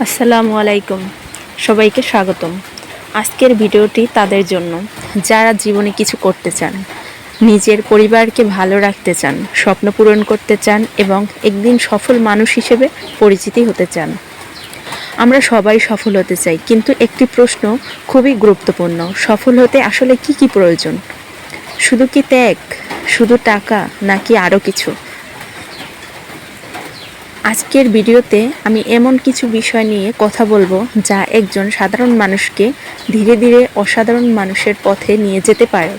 আসসালামু আলাইকুম, সবাইকে স্বাগতম। আজকের ভিডিওটি তাদের জন্য যারা জীবনে কিছু করতে চান, নিজের পরিবারকে ভালো রাখতে চান, স্বপ্ন পূরণ করতে চান এবং একদিন সফল মানুষ হিসেবে পরিচিতি হতে চান। আমরা সবাই সফল হতে চাই, কিন্তু একটি প্রশ্ন খুবই গুরুত্বপূর্ণ: সফল হতে আসলে কি প্রয়োজন? শুধু কি ত্যাগ, শুধু টাকা, নাকি আরও কিছু? আজকের ভিডিওতে আমি এমন কিছু বিষয় নিয়ে কথা বলবো যা একজন সাধারণ মানুষকে ধীরে ধীরে অসাধারণ মানুষের পথে নিয়ে যেতে পারে।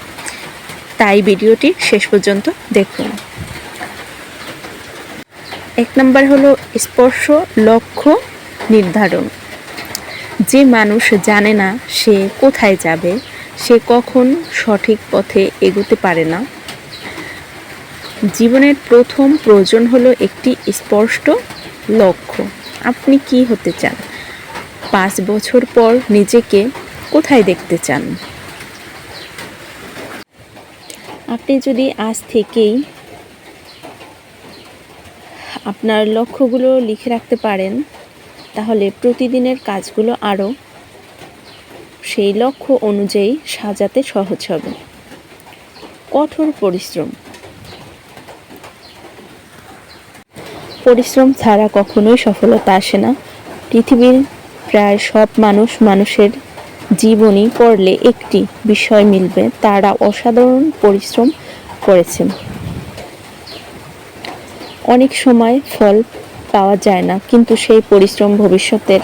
তাই ভিডিওটি শেষ পর্যন্ত দেখুন। 1 নম্বর হলো স্পষ্ট লক্ষ্য নির্ধারণ। যে মানুষ জানে না সে কোথায় যাবে, সে কখন সঠিক পথে এগোতে পারে না। জীবনের প্রথম প্রয়োজন হলো একটি স্পষ্ট লক্ষ্য। আপনি কি হতে চান? 5 বছর পর নিজেকে কোথায় দেখতে চান? আপনি যদি আজ থেকেই আপনার লক্ষ্যগুলো লিখে রাখতে পারেন, তাহলে প্রতিদিনের কাজগুলো আরও সেই লক্ষ্য অনুযায়ী সাজাতে সহজ হবে। কঠোর পরিশ্রম। পরিশ্রম ছাড়া কখনোই সফলতা আসে না। পৃথিবীর প্রায় সব মানুষের জীবনী পড়লে একটি বিষয় মিলবে: তারা অসাধারণ পরিশ্রম করেছেন। অনেক সময় ফল পাওয়া যায় না, কিন্তু সেই পরিশ্রম ভবিষ্যতের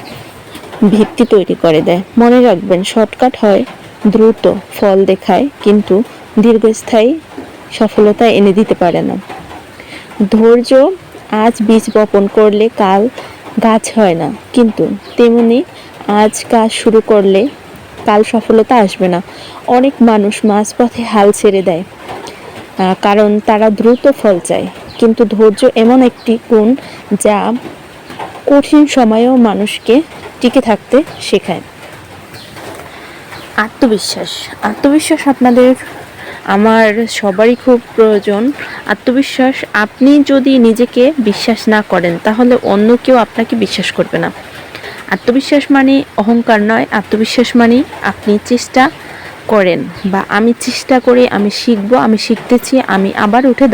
ভিত্তি তৈরি করে দেয়। মনে রাখবেন, শর্টকাট হয় দ্রুত ফল দেখায়, কিন্তু দীর্ঘস্থায়ী সফলতা এনে দিতে পারে না। ধৈর্য। আজ বীজ বপন করলে কাল গাছ হয় না, কিন্তু তেমনি আজ কাজ শুরু করলে কাল সফলতা আসবে না। অনেক মানুষ মাঝপথে হাল ছেড়ে দেয়, কারণ তারা দ্রুত ফল চায়। কিন্তু ধৈর্য এমন একটি গুণ যা কঠিন সময়েও মানুষকে টিকে থাকতে শেখায়। আত্মবিশ্বাস আপনাদের আমার সবারই খুব প্রয়োজন। আত্মবিশ্বাস। আপনি যদি নিজেকে বিশ্বাস না করেন, তাহলে অন্য কেউ আপনাকে বিশ্বাস করবে না। আত্মবিশ্বাস মানে অহংকার নয়। আত্মবিশ্বাস মানে আপনি চেষ্টা করেন, বা আমি চেষ্টা করি, আমি শিখবো, আমি শিখতেছি, আমি আবার উঠে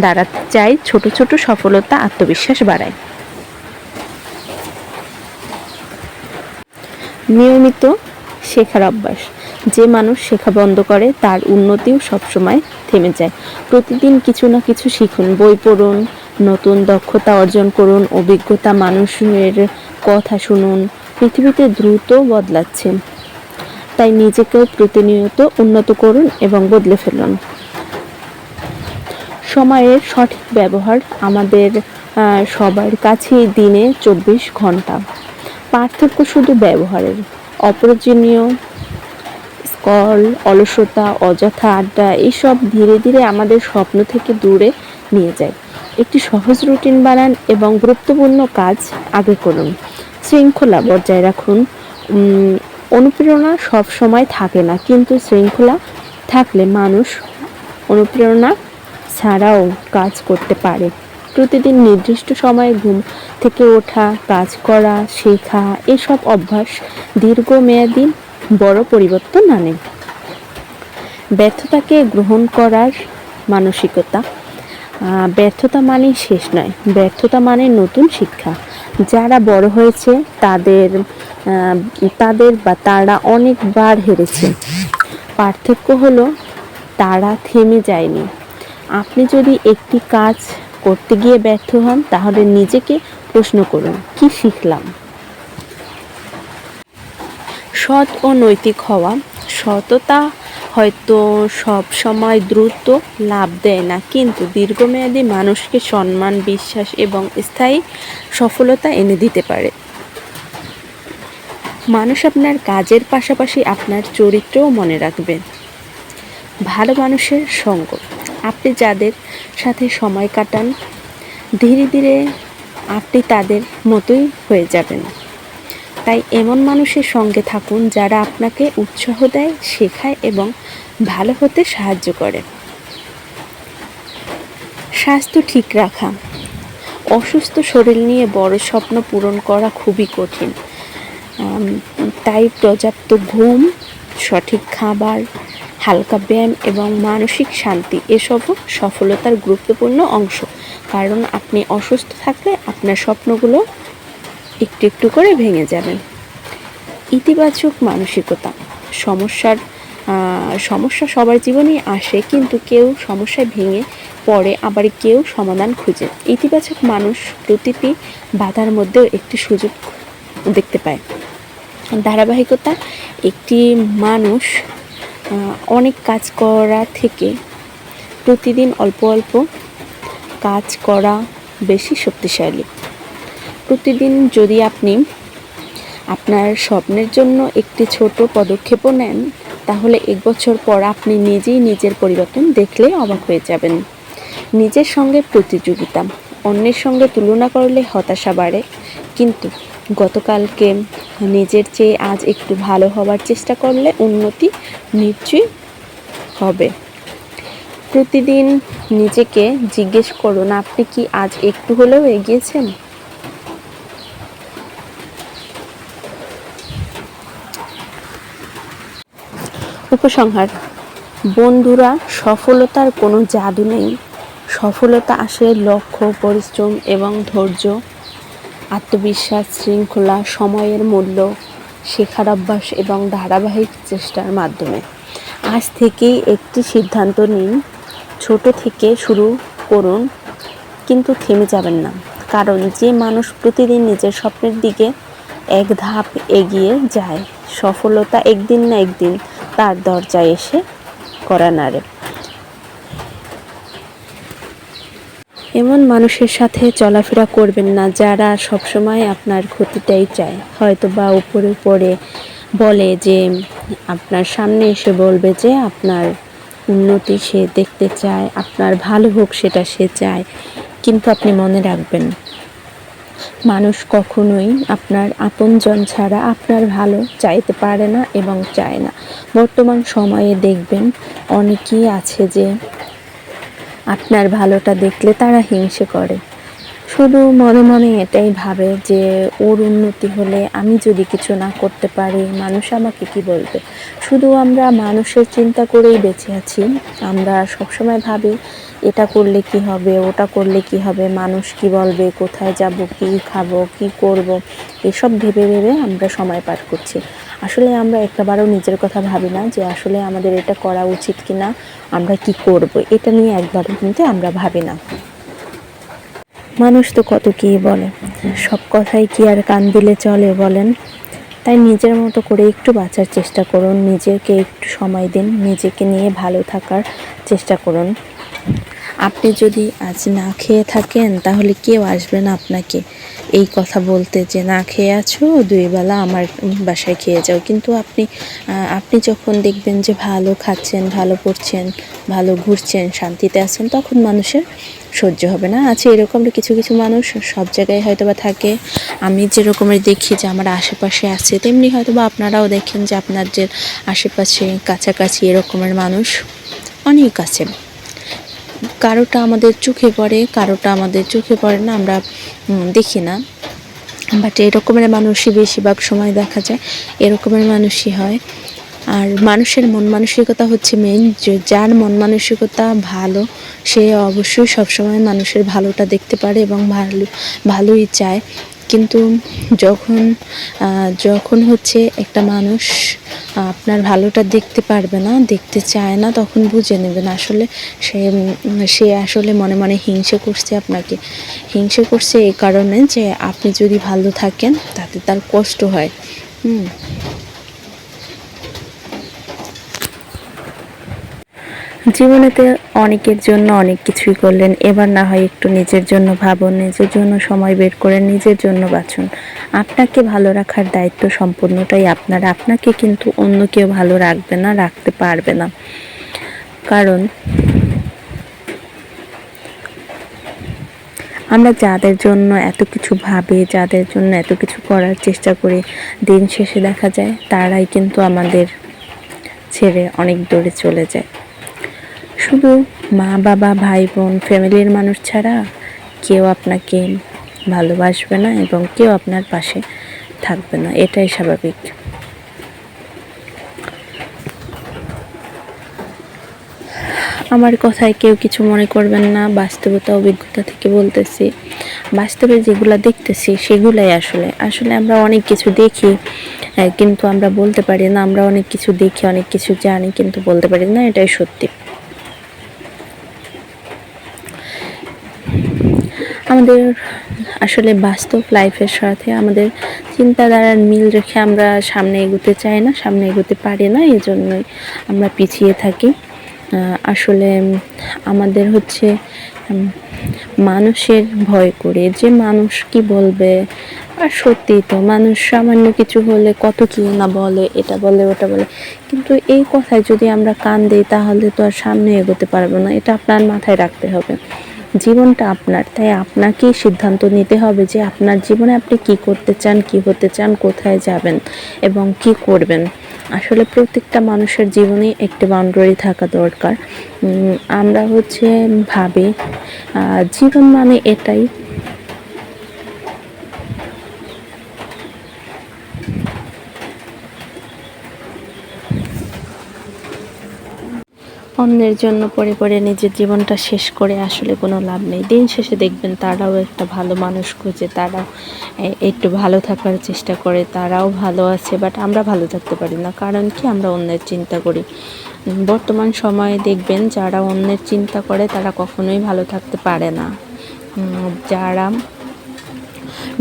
দাঁড়াতে চাই। ছোট ছোট সফলতা আত্মবিশ্বাস বাড়ায়। নিয়মিত শেখার অভ্যাস। যে মানুষ শেখা বন্ধ করে, তার উন্নতিও সবসময় থেমে যায়। প্রতিদিন কিছু না কিছু শিখুন, বই পড়ুন, নতুন দক্ষতা অর্জন করুন, অভিজ্ঞতা মানুষের কথা শুনুন। পৃথিবীতে দ্রুত বদলাচ্ছে, তাই নিজেকেও প্রতিনিয়ত উন্নত করুন এবং বদলে ফেলুন। সময়ের সঠিক ব্যবহার। আমাদের সবার কাছেই দিনে 24 ঘন্টা। পার্থক্য শুধু ব্যবহারের। অপ্রয়োজনীয় স্ক্রল, অলসতা, অযথা আড্ডা এসব ধীরে ধীরে আমাদের স্বপ্ন থেকে দূরে নিয়ে যায়। একটি সহজ রুটিন বানান এবং গুরুত্বপূর্ণ কাজ আগে করুন। শৃঙ্খলা বজায় রাখুন। অনুপ্রেরণা সব সময় থাকে না, কিন্তু শৃঙ্খলা থাকলে মানুষ অনুপ্রেরণা ছাড়াও কাজ করতে পারে। প্রতিদিন নির্দিষ্ট সময়ে ঘুম থেকে ওঠা, কাজ করা, শেখা এসব অভ্যাস দীর্ঘমেয়াদী বড় পরিবর্তন আনে। ব্যর্থতাকে গ্রহণ করার মানসিকতা। ব্যর্থতা মানে শেষ নয়, ব্যর্থতা মানে নতুন শিক্ষা। যারা বড় হয়েছে তারা অনেকবার হেরেছে। পার্থক্য হলো তারা থেমে যায়নি। আপনি যদি একটি কাজ করতে গিয়ে ব্যর্থ হন, তাহলে নিজেকে প্রশ্ন করুন, কি শিখলাম? সৎ ও নৈতিক হওয়া। সততা হয়তো সব সময় দ্রুত লাভ দেয় না, কিন্তু দীর্ঘমেয়াদী মানুষকে সম্মান, বিশ্বাস এবং স্থায়ী সফলতা এনে দিতে পারে। মানুষ আপনার কাজের পাশাপাশি আপনার চরিত্রও মনে রাখবে। ভালো মানুষের সঙ্গ। আপনি যাদের সাথে সময় কাটান, ধীরে ধীরে আপনি তাদের মতোই হয়ে যাবেন। তাই এমন মানুষের সঙ্গে থাকুন যারা আপনাকে উৎসাহ দেয়, শেখায় এবং ভালো হতে সাহায্য করে। স্বাস্থ্য ঠিক রাখা। অসুস্থ শরীর নিয়ে বড় স্বপ্ন পূরণ করা খুবই কঠিন। তাই পর্যাপ্ত ঘুম, সঠিক খাবার, হালকা ব্যায়াম এবং মানসিক শান্তি এসবও সফলতার গুরুত্বপূর্ণ অংশ। কারণ আপনি অসুস্থ থাকলে আপনার স্বপ্নগুলো একটু একটু করে ভেঙে যাবেন। ইতিবাচক মানসিকতা। সমস্যা সবার জীবনেই আসে, কিন্তু কেউ সমস্যায় ভেঙে পড়ে, আবার কেউ সমাধান খুঁজে। ইতিবাচক মানুষ প্রতিটি বাধার মধ্যেও একটি সুযোগ দেখতে পায়। ধারাবাহিকতা। একটি মানুষ অনেক কাজ করা থেকে প্রতিদিন অল্প অল্প কাজ করা বেশি শক্তিশালী। প্রতিদিন যদি আপনি আপনার স্বপ্নের জন্য একটি ছোট পদক্ষেপও নেন, তাহলে 1 বছর পর আপনি নিজেই নিজের পরিবর্তন দেখলে অবাক হয়ে যাবেন। নিজের সঙ্গে প্রতিযোগিতা। অন্যের সঙ্গে তুলনা করলে হতাশা বাড়ে, কিন্তু গতকালকে নিজের চেয়ে আজ একটু ভালো হবার চেষ্টা করলে উন্নতি নিশ্চয়ই হবে। প্রতিদিন নিজেকে জিজ্ঞেস করুন, আপনি কি আজ একটু হলেও এগিয়েছেন? উপসংহার। বন্ধুরা, সফলতার কোনো জাদু নেই। সফলতা আসে লক্ষ্য, পরিশ্রম এবং ধৈর্য, আত্মবিশ্বাস, শৃঙ্খলা, সময়ের মূল্য, শেখার অভ্যাস এবং ধারাবাহিক চেষ্টার মাধ্যমে। আজ থেকেই একটি সিদ্ধান্ত নিন, ছোট থেকে শুরু করুন, কিন্তু থেমে যাবেন না। কারণ যে মানুষ প্রতিদিন নিজের স্বপ্নের দিকে এক ধাপ এগিয়ে যায়, সফলতা একদিন না একদিন তার দরজায় এসে কড়া নাড়ে। এমন মানুষের সাথে চলাফেরা করবেন না যারা সবসময় আপনার ক্ষতিটাই চায়। হয়তো বা উপরে উপরে বলে যে আপনার সামনে এসে বলবে যে আপনার উন্নতি সে দেখতে চায়, আপনার ভালো হোক সেটা সে চায়, কিন্তু আপনি মনে রাখবেন, মানুষ কখনোই আপনার আপনজন ছাড়া আপনার ভালো চাইতে পারে না এবং চায় না। বর্তমান সময়ে দেখবেন অনেকেই আছে যে আপনার ভালোটা দেখলে তারা হিংসে করে, শুধু মনে মনে এটাই ভাবে যে ওর উন্নতি হলে আমি যদি কিছু না করতে পারি মানুষ আমাকে কি বলবে। শুধু আমরা মানুষের চিন্তা করেই বেঁচে আছি। আমরা সবসময় ভাবি এটা করলে কি হবে, ওটা করলে কি হবে, মানুষ কি বলবে, কোথায় যাব, কি খাবো, কি করব, এসব ভেবে ভেবে আমরা সময় পার করছি। আসলে আমরা একবারও নিজের কথা ভাবি না যে আসলে আমাদের এটা করা উচিত কিনা, আমরা কি করব, এটা নিয়ে একবারও কিন্তু আমরা ভাবি না। মানুষ তো কত কী বলে, সব কথাই কি আর কান দিলে চলে বলেন? তাই নিজের মতো করে একটু বাঁচার চেষ্টা করুন, নিজেকে একটু সময় দিন, নিজেকে নিয়ে ভালো থাকার চেষ্টা করুন। আপনি যদি আজ না খেয়ে থাকেন তাহলে কেউ আসবে না আপনাকে এই কথা বলতে যে না খেয়ে আছো, 2 বেলা আমার বাসায় খেয়ে যাও। কিন্তু আপনি যখন দেখবেন যে ভালো খাচ্ছেন, ভালো পড়ছেন, ভালো ঘুরছেন, শান্তিতে আছেন, তখন মানুষের সহ্য হবে না। আছে এরকম কিছু কিছু মানুষ সব জায়গায় হয়তো বা থাকে। আমি যেরকমের দেখি যে আমার আশেপাশে আছে, তেমনি হয়তো বা আপনারাও দেখেন যে আপনাদের আশেপাশে কাছাকাছি এরকমের মানুষ অনেক আছে। কারোটা আমাদের চোখে পড়ে, কারোটা আমাদের চোখে পড়ে না, আমরা দেখি না। বাট এরকমের মানুষই বেশিরভাগ সময় দেখা যায়, এরকমের মানুষই হয়। আর মানুষের মন মানসিকতা হচ্ছে মেইন, যে যার মন মানসিকতা ভালো সে অবশ্যই সবসময় মানুষের ভালোটা দেখতে পারে এবং ভালোই চায়। কিন্তু যখন হচ্ছে একটা মানুষ আপনার ভালোটা দেখতে পারবে না, দেখতে চায় না, তখন বুঝে নেবেন আসলে সে আসলে মনে মনে হিংসে করছে আপনাকে। হিংসে করছে এই কারণে যে আপনি যদি ভালো থাকেন তাতে তার কষ্ট হয়। জীবনেতে অনেকের জন্য অনেক কিছুই করলেন, এবার না হয় একটু নিজের জন্য ভাবুন, নিজের জন্য সময় বের করে নিজের জন্য বাঁচুন। আপনাকে ভালো রাখার দায়িত্ব সম্পূর্ণটাই আপনার। আপনাকে কিন্তু অন্য কেউ ভালো রাখবে না, রাখতে পারবে না। কারণ আমরা যাদের জন্য এত কিছু ভাবি, যাদের জন্য এত কিছু করার চেষ্টা করি, দিন শেষে দেখা যায় তারাই কিন্তু আমাদের ছেড়ে অনেক দূরে চলে যায়। শুধু মা বাবা, ভাই বোন, ফ্যামিলির মানুষ ছাড়া কেউ আপনাকে ভালোবাসবে না এবং কেউ আপনার পাশে থাকবে না, এটাই স্বাভাবিক। আমার কথায় কেউ কিছু মনে করবেন না, বাস্তবতা অভিজ্ঞতা থেকে বলতেছি। বাস্তবে যেগুলো দেখতেছি সেগুলাই আসলে আসলে আমরা অনেক কিছু দেখি, কিন্তু আমরা বলতে পারি না। আমরা অনেক কিছু দেখি, অনেক কিছু জানি, কিন্তু বলতে পারি না, এটাই সত্যি। আমাদের আসলে বাস্তব লাইফের সাথে আমাদের চিন্তাধারার মিল রেখে আমরা সামনে এগোতে চাই না, সামনে এগোতে পারি না, এই জন্যই আমরা পিছিয়ে থাকি। আসলে আমাদের হচ্ছে মানুষের ভয় করে, যে মানুষ কি বলবে। আর সত্যি তো, মানুষ সামান্য কিছু হলে কত কি না বলে, এটা বলে ওটা বলে, কিন্তু এই কথায় যদি আমরা কান দিই তাহলে তো আর সামনে এগোতে পারবো না। এটা আপনার মাথায় রাখতে হবে। জীবনটা আপনার, তাই আপনাকেই সিদ্ধান্ত নিতে হবে যে আপনার জীবনে আপনি কি করতে চান, কি হতে চান, কোথায় যাবেন এবং কি করবেন। আসলে প্রত্যেকটা মানুষের জীবনে একটি বাউন্ডারি থাকা দরকার। আমরা হচ্ছে ভাবি জীবন মানে এটাই। অন্যের জন্য পড়ে পড়ে নিজের জীবনটা শেষ করে আসলে কোনো লাভ নেই। দিন শেষে দেখবেন তারাও একটা ভালো মানুষ খুঁজে, তারাও একটু ভালো থাকার চেষ্টা করে, তারাও ভালো আছে, বাট আমরা ভালো থাকতে পারি না। কারণ কি, আমরা অন্যের চিন্তা করি। বর্তমান সময়ে দেখবেন যারা অন্যের চিন্তা করে তারা কখনোই ভালো থাকতে পারে না। যারা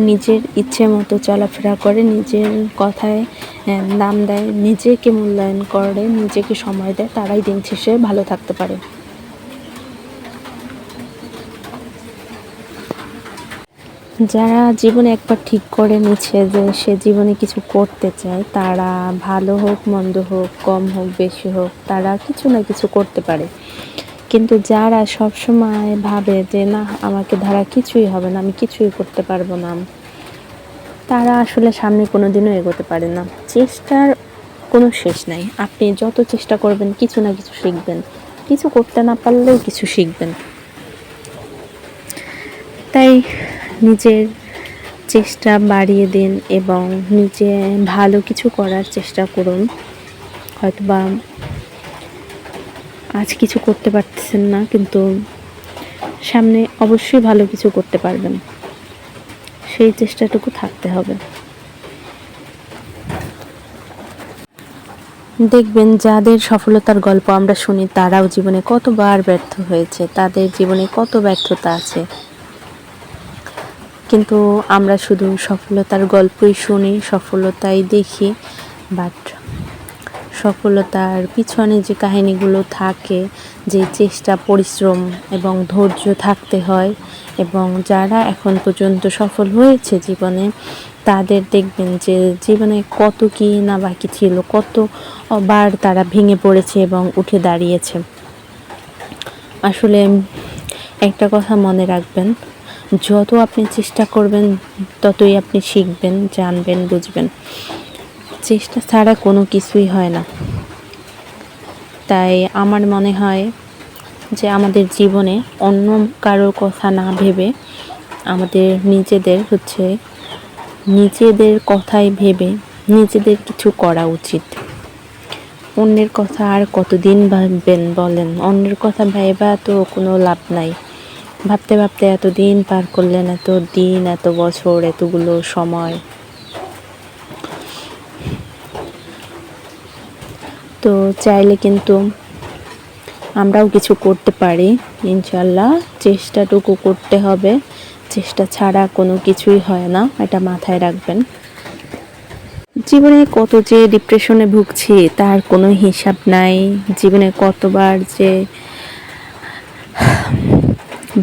নিজের ইচ্ছে মতো চলাফেরা করে, নিজের কথায় দাম দেয়, নিজেকে মূল্যায়ন করে, নিজেকে সময় দেয়, তারাই দিন শেষে ভালো থাকতে পারে। যারা জীবনে একবার ঠিক করে নিচ্ছে যে সে জীবনে কিছু করতে চায়, তারা ভালো হোক মন্দ হোক, কম হোক বেশি হোক, তারা কিছু না কিছু করতে পারে। কিন্তু যারা সবসময় ভাবে যে না, আমাকে দ্বারা কিছুই হবে না, আমি কিছুই করতে পারবো না, তারা আসলে সামনে কোনো দিনও এগোতে পারে না। চেষ্টার কোনো শেষ নাই। আপনি যত চেষ্টা করবেন কিছু না কিছু শিখবেন, কিছু করতে না পারলেও কিছু শিখবেন। তাই নিজের চেষ্টা বাড়িয়ে দিন এবং নিজে ভালো কিছু করার চেষ্টা করুন। হয়তোবা আজ কিছু করতে পারতেছেন না, কিন্তু সামনে অবশ্যই ভালো কিছু করতে পারবেন, সেই চেষ্টাটুকু থাকতে হবে। দেখবেন যাদের সফলতার গল্প আমরা শুনি, তারাও জীবনে কতবার ব্যর্থ হয়েছে, তাদের জীবনে কত ব্যর্থতা আছে, কিন্তু আমরা শুধু সফলতার গল্পই শুনি, সফলতাই দেখি, বাট সফলতার পিছনে যে কাহিনীগুলো থাকে, যে চেষ্টা, পরিশ্রম এবং ধৈর্য থাকতে হয়, এবং যারা এখন পর্যন্ত সফল হয়েছে জীবনে, তাদের দেখবেন যে জীবনে কত কি না বাকি ছিল, কতবার তারা ভেঙে পড়েছে এবং উঠে দাঁড়িয়েছে। আসলে একটা কথা মনে রাখবেন, যত আপনি চেষ্টা করবেন ততই আপনি শিখবেন, জানবেন, বুঝবেন। চেষ্টা ছাড়া কোনো কিছুই হয় না। তাই আমার মনে হয় যে আমাদের জীবনে অন্য কারোর কথা না ভেবে আমাদের নিজেদের কথাই ভেবে নিজেদের কিছু করা উচিত। অন্যের কথা আর কতদিন ভাববেন বলেন? অন্যের কথা ভেবা তো কোনো লাভ নাই। ভাবতে ভাবতে এত দিন পার করলেন, এত দিন, এত বছর, এতগুলো সময়। তো চাইলে কিন্তু আমরাও কিছু করতে পারি ইনশাল্লাহ। চেষ্টাটুকু করতে হবে, চেষ্টা ছাড়া কোনো কিছুই হয় না, এটা মাথায় রাখবেন। জীবনে কত যে ডিপ্রেশনে ভুগছি তার কোনো হিসাব নাই। জীবনে কতবার যে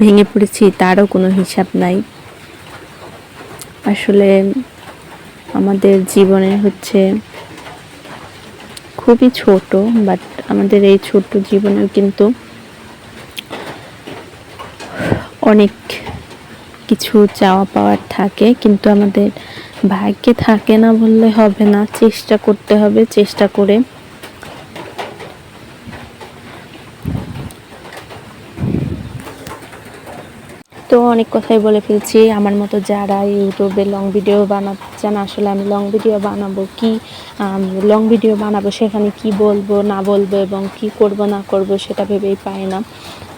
ভেঙে পড়েছি তারও কোনো হিসাব নাই। আসলে আমাদের জীবনে হচ্ছে খুবই ছোট, বাট আমাদের এই ছোট্ট জীবনেও কিন্তু অনেক কিছু চাওয়া পাওয়ার থাকে, কিন্তু আমাদের ভাগ্যে থাকে না বললে হবে না। চেষ্টা করতে হবে, চেষ্টা করে তো অনেক কথাই বলে ফেলছি। আমার মতো যারা ইউটিউবে লং ভিডিও বানাতে চান, আসলে আমি লং ভিডিও বানাবো কি, লং ভিডিও বানাবো সেখানে কি বলবো না বলবো এবং কি করব না করব সেটা ভেবেই পাই না।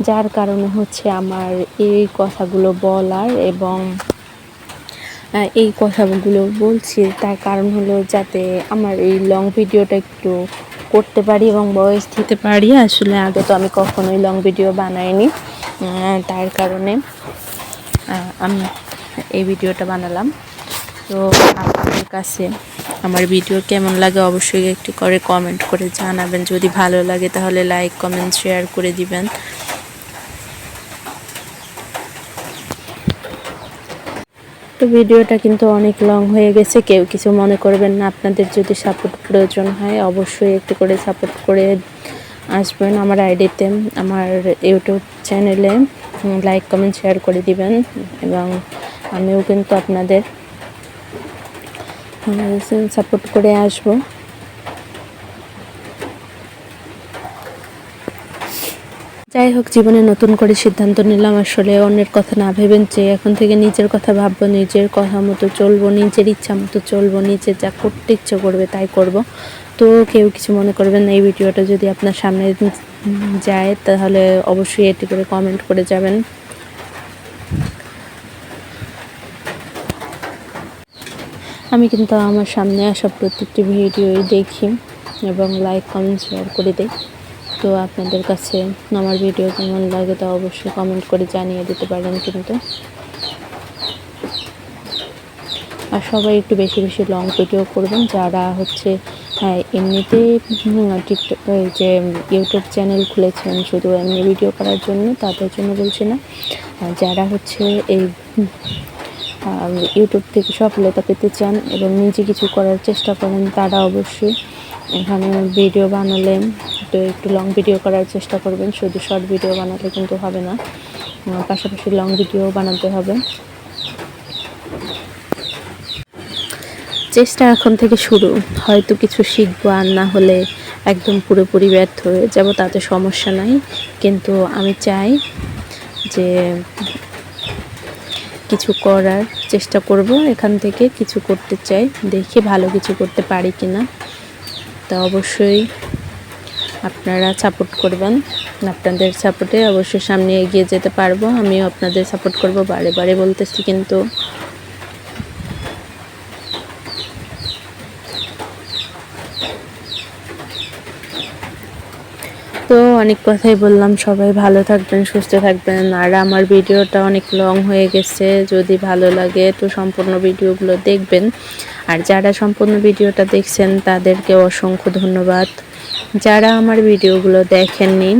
যার কারণে হচ্ছে আমার এই কথাগুলো বলার, এবং এই কথাগুলো বলছি তার কারণ হলো যাতে আমার এই লং ভিডিওটা একটু করতে পারি এবং ভয়েস দিতে পারি। আসলে আগে তো আমি কখনোই লং ভিডিও বানাইনি, তার কারণে আমি এই ভিডিওটা বানালাম। তো আপনাদের কাছে আমার ভিডিও কেমন লাগে অবশ্যই একটু করে কমেন্ট করে জানাবেন। যদি ভালো লাগে তাহলে লাইক কমেন্ট শেয়ার করে দিবেন। তো ভিডিওটা কিন্তু অনেক লং হয়ে গেছে, কেউ কিছু মনে করবেন না। আপনাদের যদি সাপোর্ট প্রয়োজন হয় অবশ্যই একটু করে সাপোর্ট করে আসবেন আমার আইডিতে, আমার ইউটিউব চ্যানেলে লাইক কমেন্ট শেয়ার করে দিবেন, এবং আমিও কিন্তু আপনাদের সাপোর্ট করে আসব। যাই হোক, জীবনে নতুন করে সিদ্ধান্ত নিলাম আসলে অন্যের কথা না ভেবেন যে এখন থেকে নিজের কথা ভাববো, নিজের কথা মতো চলবো, নিজের ইচ্ছা মতো চলবো, নিজের যা করতে ইচ্ছে করবে তাই করব। তো কেউ কিছু মনে করবেন না। এই ভিডিওটা যদি আপনার সামনে যায় তাহলে অবশ্যই এটি করে কমেন্ট করে যাবেন। আমি কিন্তু আমার সামনে আসা প্রত্যেকটি ভিডিওই দেখি এবং লাইক কমেন্ট শেয়ার করে দিই। তো আপনাদের কাছে আমার ভিডিও কেমন লাগে তা অবশ্যই কমেন্ট করে জানিয়ে দিতে পারেন কিন্তু। আর সবাই একটু বেশি বেশি লং ভিডিও করবেন, যারা হচ্ছে এমনিতেই টিকটক যে ইউটিউব চ্যানেল খুলেছেন শুধু এমনি ভিডিও করার জন্য, তাদের জন্য বলছি না। যারা হচ্ছে এই ইউটিউব থেকে সফলতা পেতে চান এবং নিজে কিছু করার চেষ্টা করেন, তারা অবশ্যই এখানে ভিডিও বানালে তো একটু লং ভিডিও করার চেষ্টা করবেন। শুধু শর্ট ভিডিও বানালে কিন্তু হবে না, পাশাপাশি লং ভিডিও বানাতে হবে। চেষ্টা এখন থেকে শুরু, হয়তো কিছু শিখবো, আর না হলে একদম পুরোপুরি ব্যর্থ হয়ে যাব, তাতে সমস্যা নাই। কিন্তু আমি চাই যে কিছু করার চেষ্টা করব, এখান থেকে কিছু করতে চাই, দেখি ভালো কিছু করতে পারি কিনা। তা অবশ্যই আপনারা সাপোর্ট করবেন, আপনাদের সাপোর্টে অবশ্যই সামনে এগিয়ে যেতে পারবো। আমিও আপনাদের সাপোর্ট করব, বারে বারে বলতেছি কিন্তু। তো অনেক কথাই বললাম, সবাই ভালো থাকবেন, সুস্থ থাকবেন। আর আমার ভিডিওটা অনেক লং হয়ে গেছে, যদি ভালো লাগে তো সম্পূর্ণ ভিডিওগুলো দেখবেন। আর যারা সম্পূর্ণ ভিডিওটা দেখছেন তাদেরকে অসংখ্য ধন্যবাদ। যারা আমার ভিডিওগুলো দেখেননি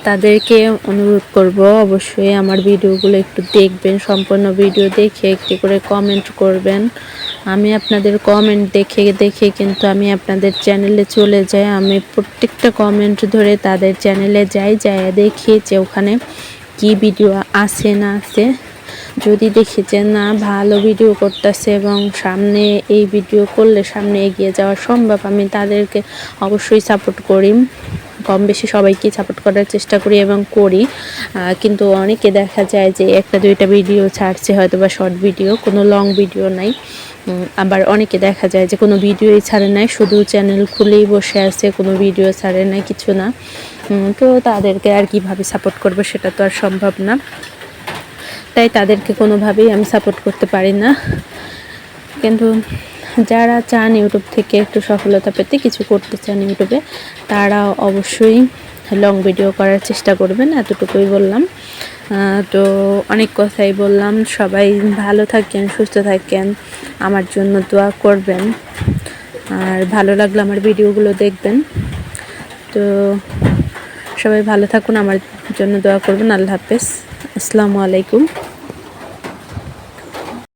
তাদেরকে অনুরোধ করব অবশ্যই আমার ভিডিওগুলো একটু দেখবেন, সম্পূর্ণ ভিডিও দেখে একটি করে কমেন্ট করবেন। আমি আপনাদের কমেন্ট দেখে দেখে কিন্তু আমি আপনাদের চ্যানেলে চলে যাই, আমি প্রত্যেকটা কমেন্ট ধরে তাদের চ্যানেলে যাই, দেখি যে ওখানে কি ভিডিও আছে না আছে। যদি দেখি যে না ভালো ভিডিও করতেছে এবং সামনে এই ভিডিও করলে সামনে এগিয়ে যাওয়া সম্ভব, আমি তাদেরকে অবশ্যই সাপোর্ট করি। কম বেশি সবাইকে সাপোর্ট করার চেষ্টা করি এবং করি। কিন্তু অনেকে দেখা যায় যে একটা দুইটা ভিডিও ছাড়ছে, হয়তো বা শর্ট ভিডিও, কোনো লং ভিডিও নাই। আবার অনেকে দেখা যায় যে কোনো ভিডিওই ছাড়ে নাই, শুধু চ্যানেল খুলেই বসে আছে, কোনো ভিডিও ছাড়ে নাই, কিছু না। তো তাদেরকে আর কিভাবে সাপোর্ট করবো, সেটা তো আর সম্ভব না। তাই তাদেরকে কোনোভাবেই আমি সাপোর্ট করতে পারি না। কিন্তু যারা চান ইউটিউব থেকে একটু সফলতা পেতে, কিছু করতে চান ইউটিউবে, তারা অবশ্যই লং ভিডিও করার চেষ্টা করবেন, এতটুকুই বললাম। তো অনেক কথাই বললাম। সবাই ভালো থাকেন, সুস্থ থাকেন, আমার জন্য দোয়া করবেন। আর ভালো লাগলে আমার ভিডিওগুলো দেখবেন। তো সবাই ভালো থাকুন, আমার জন্য দোয়া করবেন। আল্লাহ হাফেজ, আসসালামু আলাইকুম।